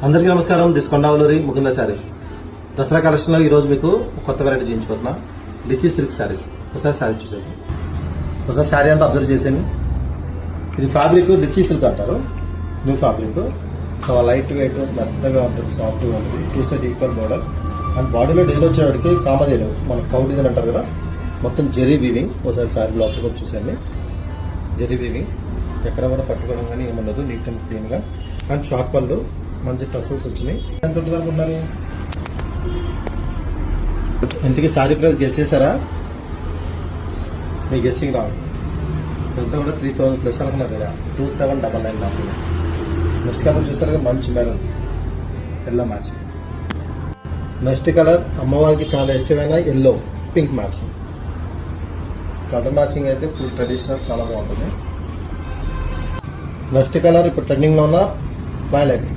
అందరికీ నమస్కారం. దిస్ కొండావలూరి ముకుంద శారీస్ దసరా కలెక్షన్లో ఈరోజు మీకు కొత్త వెరైటీ చూపించుకుంటున్నా. Lychee silk saris. ఒకసారి శారీ చూసేది, ఒకసారి శారీ అంతా అబ్జర్వ్ చేసాను. ఇది ఫ్యాబ్రిక్ లిచీ సిల్క్ అంటారు. న్యూ ఫ్యాబ్రిక్ చాలా లైట్ వెయిట్, మెత్తగా ఉంటుంది, సాఫ్ట్గా ఉంటుంది. Two side equal border and బాడీలో డిజైన్ వచ్చేవాడికి కామదేలు మనకు కౌ డిజైన్ అంటారు కదా, మొత్తం జెరీ వీవింగ్. ఒకసారి శారీ లోపల కూడా చూసాను. జెరీ వీవింగ్ ఎక్కడ కూడా పట్టుకోవడం కానీ ఏముండదు, నీట్ అండ్ క్లీన్గా. అండ్ షార్ట్ పళ్ళు మంచి టసల్స్ వచ్చినాయి. ఎంత ఉంటుంది అనుకుంటున్నారు? ఇంతకీ శారీ ప్రైస్ గెస్ చేశారా? మీ గెస్సింగ్ రావు. ఎంత కూడా 3000 ప్లస్ అనుకున్నారు కదా. 2799 మాత్రమే. నెక్స్ట్ కలర్ చూస్తారు కదా, మంచి maroon yellow match. Next colour అమ్మవారికి చాలా ఇష్టమైన yellow pink matching. Colour matching అయితే ఫుల్ ట్రెడిషనల్, చాలా బాగుంటుంది. నెక్స్ట్ కలర్ ఇప్పుడు ట్రెండింగ్లో ఉన్న వైలెట్.